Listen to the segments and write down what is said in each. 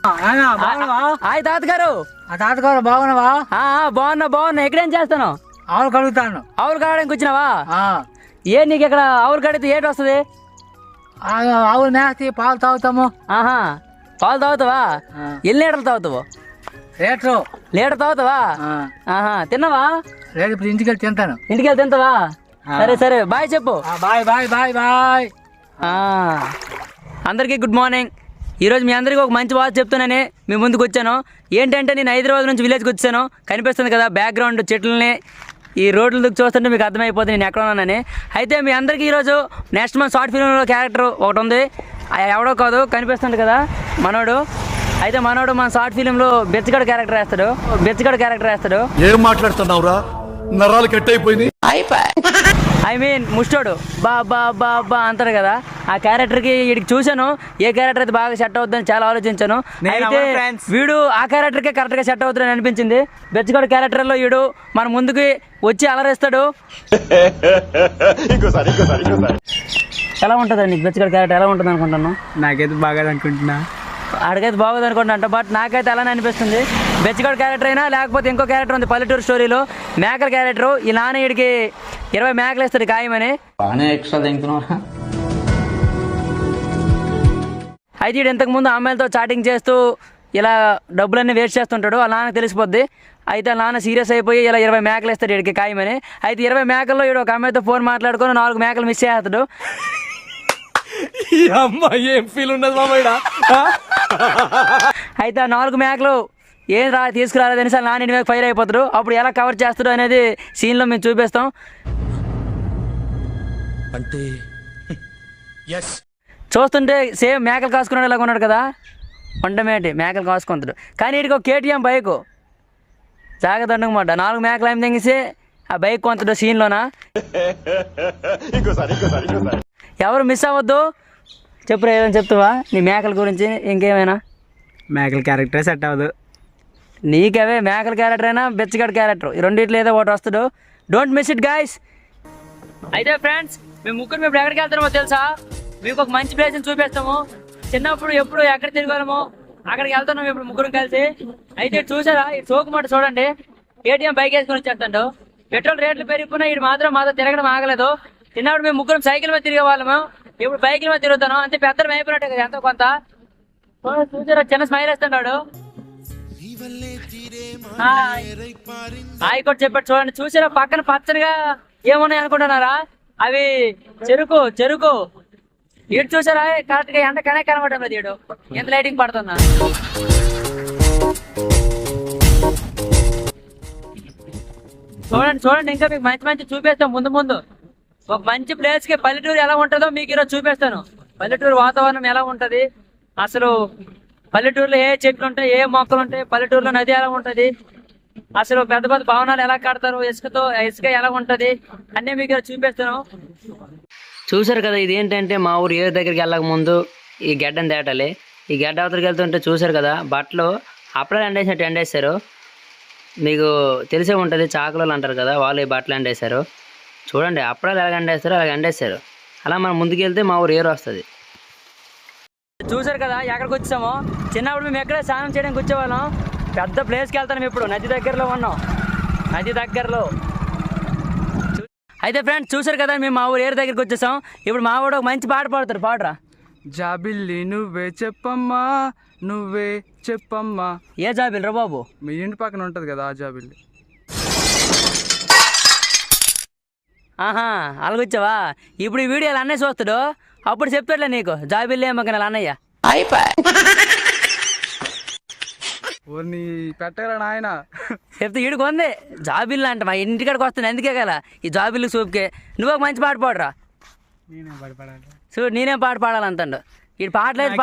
Hi తాతగారు. తాతగారు బాగున్నావా? బాగున్నా. ఎక్కడేం చేస్తాను? ఆవులు కడుగుతాను. ఆవులు కాడడానికి వచ్చినావా? ఏ నీకు ఇక్కడ ఆవులు కడిగితే ఏంటి వస్తుంది? ఆవులు మేస్తి పాలు తాగుతాము. పాలు తాగుతావా? ఎన్ని లీటర్లు తాగుతావు? లీటర్ తాగుతావా? తిన్నావా? లేదు, ఇప్పుడు ఇంటికి వెళ్ళి తింటాను. ఇంటికి వెళ్ళి తింటావా? సరే బాయ్ చెప్పు. Bye bye bye bye. అందరికీ గుడ్ మార్నింగ్. ఈరోజు మీ అందరికీ ఒక మంచి వార్త చెప్తున్నానే మీ ముందుకు వచ్చాను. ఏంటంటే నేను హైదరాబాద్ నుంచి విలేజ్కి వచ్చాను. కనిపిస్తుంది కదా బ్యాక్గ్రౌండ్ చెట్లని, ఈ రోడ్లు చూస్తుంటే మీకు అర్థమైపోతుంది నేను ఎక్కడ ఉన్నానని. అయితే మీ అందరికీ ఈరోజు నెక్స్ట్ మంత్ షార్ట్ ఫిల్మ్లో క్యారెక్టర్ ఒకటి ఉంది. ఎవడో కాదు, కనిపిస్తుంది కదా మనోడు. అయితే మనోడు మన షార్ట్ ఫిలింలో బెచ్చగడ క్యారెక్టర్ వేస్తాడు. ఏం మాట్లాడుతున్నావురా? నరాలు కట్ అయిపోయింది. ఐ మీన్ ముష్టోడు బా బా బా బా అంటారు కదా, ఆ క్యారెక్టర్కి వీడికి చూశాను ఏ క్యారెక్టర్ అయితే బాగా సెట్ అవుతుందని చాలా ఆలోచించాను. అయితే వీడు ఆ క్యారెక్టర్కే కరెక్ట్గా సెట్ అవుతుందని అనిపించింది. బెచ్చగడ క్యారెక్టర్లో వీడు మన ముందుకి వచ్చి అలరేస్తాడు. ఎలా ఉంటుంది నీకు బెచ్చగడ క్యారెక్టర్? ఎలా ఉంటుంది అనుకుంటున్నాను? నాకైతే బాగా అనుకుంటున్నా. ఆడికైతే బాగోదు అనుకుంటున్నా, బట్ నాకైతే అలానే అనిపిస్తుంది. బెచ్చగడ క్యారెక్టర్ అయినా లేకపోతే ఇంకో క్యారెక్టర్ ఉంది పల్లెటూరు స్టోరీలో, మేకల క్యారెక్టర్. ఈ నాన్న వీడికి 20 మేకలు వేస్తాడు ఖాయమని. అయితే వీడు ఇంతకుముందు అమ్మాయిలతో చాటింగ్ చేస్తూ ఇలా డబ్బులన్నీ వేస్ట్ చేస్తుంటాడు. వాళ్ళ నాన్నకి తెలిసిపోద్ది. అయితే వాళ్ళ నాన్న సీరియస్ అయిపోయి ఇలా 20 మేకలు వేస్తాడు వీడికి ఖాయమని. అయితే 20 మేకల్లో వీడు ఒక అమ్మాయితో ఫోన్ మాట్లాడుకొని 4 మేకలు మిస్ చేస్తాడు. ఏం ఫీల్ ఉన్నది మామయ్య. అయితే ఆ 4 మేకలు ఏం తీసుకురాలేదని సార్ నాన్న మీద ఫైర్ అయిపోతాడు. అప్పుడు ఎలా కవర్ చేస్తాడు అనేది సీన్లో మేము చూపిస్తాం. అంటే చూస్తుంటే సేమ్ మేకలు కాసుకున్నాడు ఇలాగ ఉన్నాడు కదా, వండమేటి మేకలు కాసుకుంటాడు. కానీ వీడికి ఒక KTM బైకు జాగ్రత్త అనమాట. 4 మేకలు ఏమి తెంగిసి ఆ బైక్ కొంతడు సీన్లోనా. ఎవరు మిస్ అవ్వద్దు. చెప్పురా, ఏదైనా చెప్తావా నీ మేకల గురించి? ఇంకేమైనా? మేకల క్యారెక్టర్ సెట్ అవ్వదు నీకవే. మేకల క్యారెక్టర్ అయినా బెచ్చగడ క్యారెక్టర్, ఈ రెండిట్లో ఏదో ఒకటి వస్తాడు. Don't miss it guys. అయితే ఫ్రెండ్స్, మేము ఇప్పుడు ఎక్కడికి వెళ్తామో తెలుసా? మీకు ఒక మంచి ప్లేస్ని చూపిస్తాము. చిన్నప్పుడు ఎప్పుడు ఎక్కడ తిరగాలమో అక్కడికి వెళ్తున్నాం ఇప్పుడు ముగ్గురం కలిసి. అయితే చూసారా ఈ చోకుమాట చూడండి, KTM బైక్ వేసుకొని వచ్చేస్తాడు. పెట్రోల్ రేట్లు పెరిగిపోయినా ఇది మాత్రం తిరగడం ఆగలేదు. చిన్నప్పుడు మేము ముగ్గురం సైకిల్ మీద తిరిగే వాళ్ళము, ఇప్పుడు బైకుల మీద తిరుగుతాను. అంతే పెద్దలు అయిపోయినట్టు కదా ఎంతో కొంత. చూసారా చిన్న స్మైల్ వేస్తున్నాడు. హాయ్ కూడా చెప్పాడు చూడండి. చూసారా పక్కన పచ్చనిగా ఏమున్నాయి అనుకుంటున్నారా? అవి చెరుకు. ఇటు చూసారా కరెక్ట్ గా ఎండ కనబడడం లేదు. ఇడు ఎంత లైటింగ్ పడుతున్నా. చూడండి ఇంకా మీకు మంచి చూపిస్తాం ముందు. ఒక మంచి ప్లేస్ కి పల్లెటూరు ఎలా ఉంటుందో మీకు ఈరోజు చూపిస్తాను. పల్లెటూరు వాతావరణం ఎలా ఉంటది, అసలు పల్లెటూరులో ఏ చెట్లు ఉంటాయి, ఏ మొక్కలు ఉంటాయి, పల్లెటూరులో నది ఎలా ఉంటది, అసలు పెద్ద భవనాలు ఎలా కడతారు, ఇసుక ఎలా ఉంటది అన్నీ మీకు చూపిస్తాను. చూసారు కదా, ఇది ఏంటంటే మా ఊరు ఏరు దగ్గరికి వెళ్ళక ముందు ఈ గడ్డను దాటాలి. ఈ గడ్డ అవతలకి వెళ్తుంటే చూసారు కదా బట్టలు అప్పుడే ఎండేసినట్టు ఎండేశారు. మీకు తెలిసే ఉంటుంది, చాకలోళ్ళు అంటారు కదా, వాళ్ళు ఈ బట్టలు ఎండేశారు. చూడండి అప్పుడాలు ఎలాగ ఎండేస్తారో అలాగ ఎండేస్తారు. అలా మనం ముందుకు వెళ్తే మా ఊరు ఏరు వస్తుంది. చూసారు కదా ఎక్కడికి వచ్చామో. చిన్నప్పుడు మేము ఎక్కడే స్నానం చేయడానికి వచ్చేవాళ్ళం. పెద్ద ప్లేస్కి వెళ్తాం. ఇప్పుడు నది దగ్గరలో ఉన్నాం. అయితే ఫ్రెండ్స్ చూసారు కదా, మేము మా ఊరు ఏరు దగ్గరికి వచ్చేసాం. ఇప్పుడు మా వాడు ఒక మంచి పాట పాడతారు. పాడరా. జాబిల్లి నువ్వే చెప్పమ్మా, నువ్వే చెప్పమ్మా. ఏ జాబిల్ రా బాబు? మీ ఇంటి పక్కన ఉంటది కదా ఆ జాబిల్లి. అలాగొచ్చావా? ఇప్పుడు ఈ వీడియోలు అన్నయ్య చూస్తాడు, అప్పుడు చెప్తాడులే నీకు జాబిల్లి ఏమో అన్నయ్య. ఊరిని పెట్టగల నాయన చెప్తే ఈడికి ఉంది జాబిల్లు అంట. మా ఇంటికాడికి వస్తాను ఎందుకే కదా ఈ జాబిల్లు సూప్కే. నువ్వు ఒక మంచి పాట పాడరా. నేనేం పాట పాడాలంటాడు. ఈడు పాటలేదు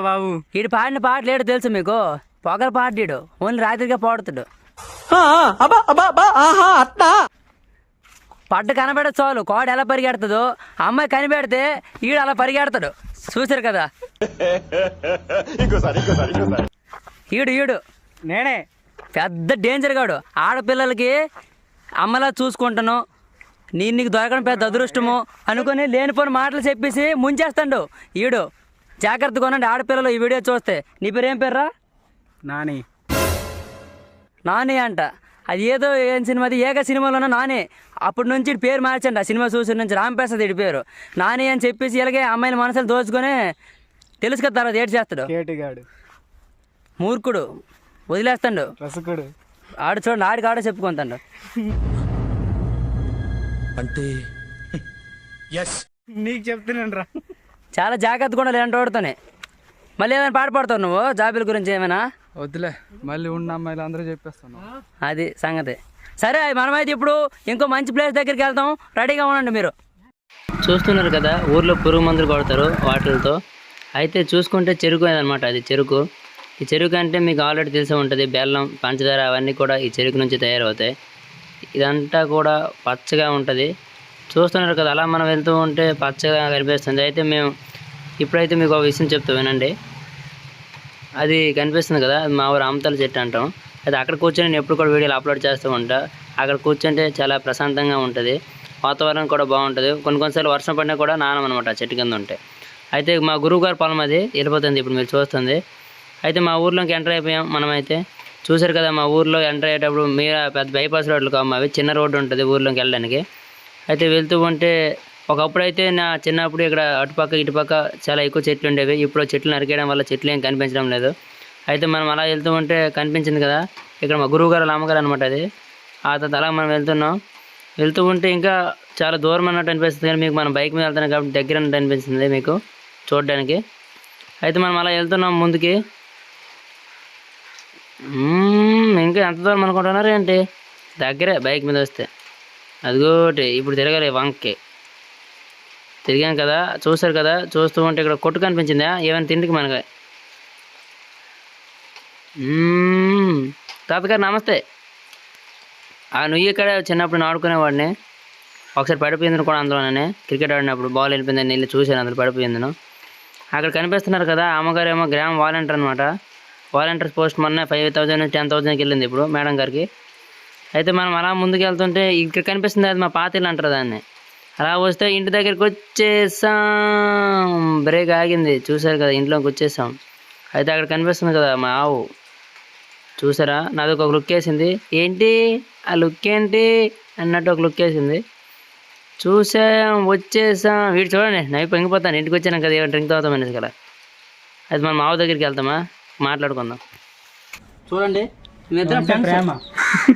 బాబు. ఈడు పాడిన పాట లేడు తెలుసు మీకు? పొగలు పాడాడు, ఓన్లీ రాత్రిగా పాడుతాడు. పడ్డ కనబెడదు చాలు, కోడ ఎలా పరిగెడుతుందో అమ్మాయి కనిపెడితే ఈడు అలా పరిగెడతాడు. చూసారు కదా. ఈడు నేనే పెద్ద డేంజర్ గాడు. ఆడపిల్లలకి అమ్మలా చూసుకుంటాను, నీకు దొరకడం పెద్ద అదృష్టము అనుకుని లేనిపోని మాటలు చెప్పేసి ముంచేస్తాడు ఈడు. జాగ్రత్తగా ఉండండి ఆడపిల్లలు ఈ వీడియో చూస్తే. నీ పేరు ఏం పేర్రా? నాని. నాని అంట. అది ఏం సినిమాది, ఏక సినిమాలోనే నాని. అప్పటి నుంచి ఇటు పేరు మార్చండి. ఆ సినిమా చూసిన నుంచి రాంప్రసాద్ ఇటు పేరు నాని అని చెప్పేసి ఇలాగే అమ్మాయిల మనసులు దోచుకొని తెలుసు కదా తర్వాత ఏడు చేస్తాడు. కేటిగాడు, మూర్ఖుడు, వదిలేస్తాడు. రసకుడు. ఆడు చూడండి, ఆడికి ఆడే చెప్పుకుంటాడు. అంటే నీకు చెప్తున్నాను రా. చాలా జాగ్రత్తగా ఉండాలి ఇలాంటి వాడితోనే. మళ్ళీ ఏమైనా పాట పాడతావు నువ్వు జాబిల గురించి ఏమైనా? వద్దులే, మళ్ళీ ఉన్న అమ్మాయిలు అందరూ చెప్పేస్తాను. అది సంగతి. సరే మనమైతే ఇప్పుడు ఇంకో మంచి ప్లేస్ దగ్గరికి వెళ్తాం, రెడీగా ఉండండి మీరు. చూస్తున్నారు కదా ఊర్లో పురుగు మందులు కొడతారు వాటిలతో. అయితే చూసుకుంటే చెరుకు అనమాట. అది చెరుకు. ఈ చెరుకు అంటే మీకు ఆల్రెడీ తెలిసే ఉంటుంది. బెల్లం, పంచదార అవన్నీ కూడా ఈ చెరుకు నుంచి తయారవుతాయి. ఇదంతా కూడా పచ్చగా ఉంటుంది. చూస్తున్నారు కదా, అలా మనం వెళ్తూ ఉంటే పచ్చగా కనిపిస్తుంది. అయితే మేము ఇప్పుడైతే మీకు ఒక విషయం చెప్తా వినండి. అది కనిపిస్తుంది కదా, అది మా ఊరు ఆమతల చెట్టు అంటాం. అది అక్కడ కూర్చొని నేను ఎప్పుడు కూడా వీడియోలు అప్లోడ్ చేస్తూ ఉంటా. అక్కడ కూర్చుంటే చాలా ప్రశాంతంగా ఉంటుంది, వాతావరణం కూడా బాగుంటుంది. కొన్నిసార్లు వర్షం పడినా కూడా నానం అనమాట చెట్టు కింద ఉంటాయి. అయితే మా గురువు గారి పొలం అది వెళ్ళిపోతుంది ఇప్పుడు మీరు చూస్తుంది. అయితే మా ఊర్లోకి ఎంటర్ అయిపోయాం మనమైతే. చూసారు కదా మా ఊర్లో ఎంటర్ అయ్యేటప్పుడు మీరు పెద్ద బైపాస్ రోడ్లు కావు, అవి చిన్న రోడ్డు ఉంటుంది ఊర్లోకి వెళ్ళడానికి. అయితే వెళ్తూ ఉంటే ఒకప్పుడు అయితే నా చిన్నప్పుడు ఇక్కడ అటుపక్క ఇటుపక్క చాలా ఎక్కువ చెట్లు ఉండేవి. ఇప్పుడు చెట్లు నరికేయడం వల్ల చెట్లు ఏం కనిపించడం లేదు. అయితే మనం అలా వెళ్తూ ఉంటే కనిపించింది కదా ఇక్కడ మా గురువు గారు అమ్మగారు అనమాట అది. ఆ తర్వాత అలా మనం వెళ్తూ ఉంటే ఇంకా చాలా దూరం అన్నట్టు అనిపిస్తుంది, కానీ మీకు మనం బైక్ మీద వెళ్తున్నాం కాబట్టి దగ్గర అన్నట్టు అనిపిస్తుంది మీకు చూడడానికి. అయితే మనం అలా వెళ్తున్నాం ముందుకి. ఇంకా ఎంత దూరం అనుకుంటున్నారు ఏంటి? దగ్గరే బైక్ మీద వస్తే. అదిగోటి ఇప్పుడు తిరగాలి వంకకి. తిరిగాం కదా, చూసారు కదా. చూస్తూ ఉంటే ఇక్కడ కొట్టు కనిపించిందా ఏమైనా తిండికి మనకి. తాతగారు నమస్తే. ఆ నువ్వు ఇక్కడ చిన్నప్పుడు ఆడుకునేవాడిని. ఒకసారి పడిపోయింది కూడా అందులోనే, క్రికెట్ ఆడినప్పుడు బాల్ వెళ్ళిపోయిందని వెళ్ళి చూశాను, అందులో పడిపోయిందను. అక్కడ కనిపిస్తున్నారు కదా అమ్మగారు ఏమో గ్రామ వాలంటీర్ అనమాట. వాలంటీర్స్ పోస్ట్ మొన్న 5,000 10,000కి వెళ్ళింది ఇప్పుడు మేడం గారికి. అయితే మనం అలా ముందుకు వెళ్తుంటే ఇక్కడ కనిపిస్తుంది, అది మా పాత ఇల్లు అంటారు దాన్ని. అలా వస్తే ఇంటి దగ్గరికి వచ్చేసాం. బ్రేక్ ఆగింది చూసారు కదా, ఇంట్లోకి వచ్చేసాం. అయితే అక్కడ కనిపిస్తుంది కదా మా ఆవు, చూసారా? నాది ఒక లుక్ వేసింది. ఏంటి ఆ లుక్ ఏంటి అన్నట్టు ఒక లుక్ వేసింది. చూసాం, వచ్చేసాం. వీడు చూడండి నైపు పొంగిపోతాను. ఇంటికి వచ్చాను కదా ఏమైనా డ్రింక్ తాగుతాం అనేసి కదా. అది మన మావ దగ్గరికి వెళ్తామా, మాట్లాడుకుందాం. చూడండి ప్రేమ.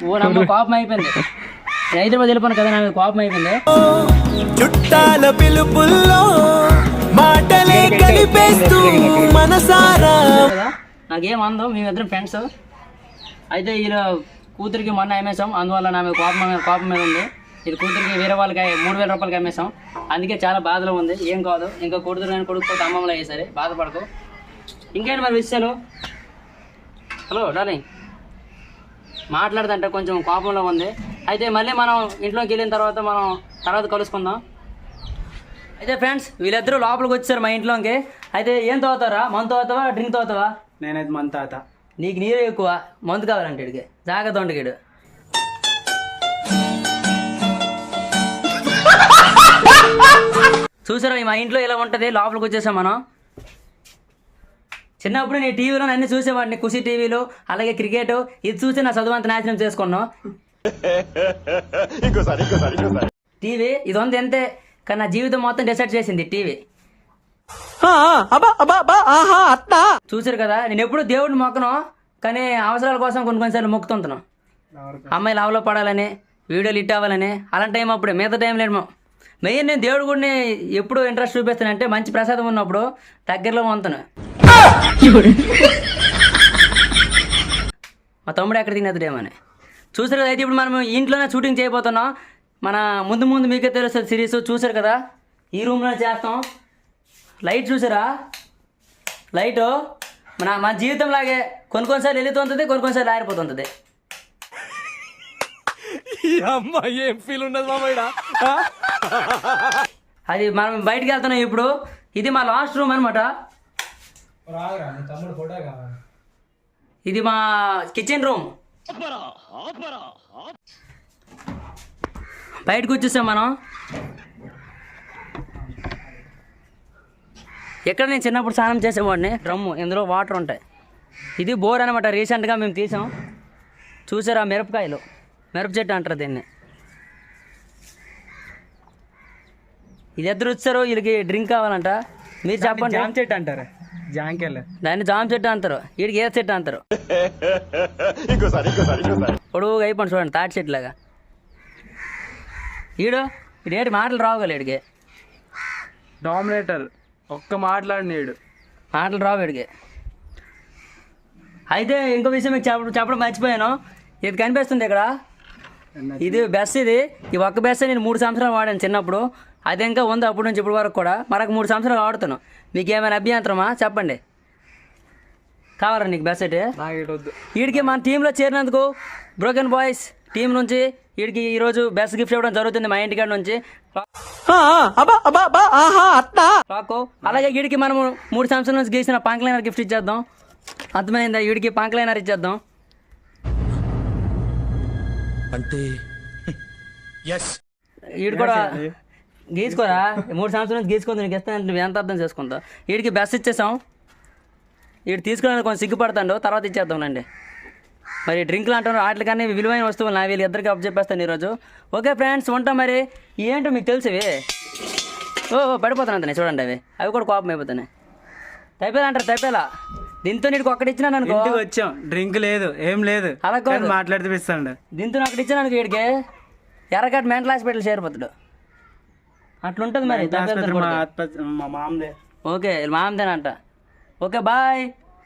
ఓ నమ్మ కోపం అయిపోయింది. హైదరాబాద్ వెళ్ళిపోను కదా, నాకు కోపం అయిపోయింది. చుట్టాల పిలుపుల్లో మాటలే కలిపేస్తూ మనసారా. నాకేం అందం, మేమిద్దరం ఫ్రెండ్స్. అయితే ఇలా కూతురికి మొన్న అమ్మేసాం, అందువల్ల నా మీద కోపం మీద ఉంది. ఇది కూతురికి వేరే వాళ్ళకి 3,000 రూపాయలకి అమ్మేసాం, అందుకే చాలా బాధలో ఉంది. ఏం కాదు, ఇంకా కూతురు కానీ కొడుకుతో అమ్మమ్మలో వేసారు, బాధపడకు. ఇంకేంటి మరి విషయాలు? హలో డార్లింగ్, మాట్లాడదంటే కొంచెం కోపంలో ఉంది. అయితే మళ్ళీ మనం ఇంట్లోకి వెళ్ళిన తర్వాత కలుసుకుందాం. అయితే ఫ్రెండ్స్ వీళ్ళిద్దరూ లోపలికి వచ్చారు మా ఇంట్లోకి. అయితే ఏం తాగుతారా? మందు తాగుతావా, డ్రింక్ తాగుతావా? నేనైతే మన తాత. నీకు నీరే ఎక్కువ, మందు కావాలంటే ఇడికి జాగ్రత్త ఉండగిడు. చూసారా మా ఇంట్లో ఇలా ఉంటుంది. లోపలికి వచ్చేసాం మనం. చిన్నప్పుడు నేను టీవీలో అన్ని చూసేవాడిని, ఖుషి టీవీలో, అలాగే క్రికెట్. ఇది చూసి నా చదువు అంత నాశనం చేసుకున్నాం. టీవీ ఇది ఉంది అంతే, కానీ నా జీవితం మొత్తం డిసైడ్ చేసింది టీవీ. చూసారు కదా, నేను ఎప్పుడు దేవుడిని మొక్కను, కానీ అవసరాల కోసం కొన్నిసార్లు మొక్కుతుంటాను. అమ్మాయిలు ఆవులో పడాలని, వీడియోలు హిట్ అవ్వాలని. అలాంటి టైం అప్పుడే, మిగతా టైం లేదు. మెయిన్ నేను దేవుడి గుడిని ఎప్పుడు ఇంట్రెస్ట్ చూపిస్తానంటే మంచి ప్రసాదం ఉన్నప్పుడు దగ్గరలో వంతాను. మా తమ్ముడు ఎక్కడ తినేద్దేమని. చూసారు కదా, అయితే ఇప్పుడు మనం ఇంట్లోనే షూటింగ్ చేయబోతున్నాం. మన ముందు మీకే తెలుస్తుంది సిరీస్. చూసారు కదా, ఈ రూమ్లో చేస్తాం. లైట్ చూసారా? లైటు మన జీవితం లాగే కొన్నిసార్లు వెళుతుంటుంది, కొన్నిసార్లు ఆరిపోతుంటుంది. ఏం ఫీల్ ఉండదు మామయ్య. అది మనం బయటికి వెళ్తున్నాం ఇప్పుడు. ఇది మా లాస్ట్ రూమ్ అనమాట. ఇది మా కిచెన్ రూమ్. బయటకు వచ్చేసాం మనం. ఎక్కడ నేను చిన్నప్పుడు స్నానం చేసేవాడిని. డ్రమ్ము, ఇందులో వాటర్ ఉంటాయి. ఇది బోర్ అనమాట. రీసెంట్గా మేము తీసాం. చూసారా మిరపకాయలు, మిరప చెట్టు అంటారు దీన్ని. ఇది ఎదురు వచ్చారు, వీళ్ళకి డ్రింక్ కావాలంట. మీరు చెప్పండి. జామ చెట్టు అంటారు, జాంకెళ్ళ. దాన్ని జామ చెట్టు అంటారు, వీడికి ఏ చెట్టు అంటారు. పొడుగుగా అయిపోయింది చూడండి, తాటి చెట్టు లాగా. ఈడేటి మాటలు రావుగా వీడికి. డామినేటర్ ఒక్క మాట్లాడినాడు, మాటలు రావు వీడికి. అయితే ఇంకో విషయం మీకు చెప్పడం మర్చిపోయాను. ఇది కనిపిస్తుంది ఇక్కడ, ఇది బెస్. ఈ ఒక్క బెస్ నేను 3 సంవత్సరాలు వాడాను చిన్నప్పుడు. అది ఇంకా ఉంది అప్పటి నుంచి ఇప్పటి వరకు కూడా. మరొక 3 సంవత్సరాలు వాడుతాను. మీకు ఏమైనా అభ్యంతరమా చెప్పండి. కావాలా నీకు బెస్ అయితే? నాగేటొద్దు. వీడికి మన టీంలో చేరినందుకు బ్రోకెన్ బాయ్స్ టీం నుంచి వీడికి ఈరోజు బెస్ట్ గిఫ్ట్ ఇవ్వడం జరుగుతుంది మా ఇంటికాడ నుంచి. రాకు. అలాగే వీడికి మనము 3 సంవత్సరాల నుంచి గీసిన పంక్లైనర్ గిఫ్ట్ ఇచ్చేద్దాం. అర్థమైందా? వీడికి పంక్లైనర్ ఇచ్చేద్దాం. అంటే వీడు కూడా గీసుకోరా. 3 సంవత్సరాల నుంచి గీసుకుంది, నీకు ఇస్తాను. నువ్వు ఎంత అర్థం చేసుకుంటావు. వీడికి బెస్ట్ ఇచ్చేసాం. వీడు తీసుకోవడానికి కొంచెం సిగ్గుపడతాడు, తర్వాత ఇచ్చేద్దాంనండి. మరి డ్రింక్లు అంటారు, వాటి కానీ విలువైన వస్తువులు నా వీళ్ళు ఇద్దరికి అప్ చెప్పేస్తాను ఈరోజు. ఓకే ఫ్రెండ్స్, ఉంటాం. మరి ఏంటో మీకు తెలిసివి. పడిపోతాను అంతే చూడండి. అవి కూడా కోపం అయిపోతున్నాయి. తైపేలా అంటారు, తైపేలా. దీంతో నీకు ఒక్కటి ఇచ్చినాను అనుకో. వచ్చాం, డ్రింక్ లేదు, ఏం లేదు, అలా కాదు, మాట్లాడితే ఇస్తాడు. దీంతో ఒక్కటి ఇచ్చినా అనుకో, వీడికి ఎర్రగడ్డ మెంటల్ హాస్పిటల్ చేరిపోతాడు. అట్లుంటుంది మరి. మా మామదే. ఓకే మామదేనంట. Okay bye.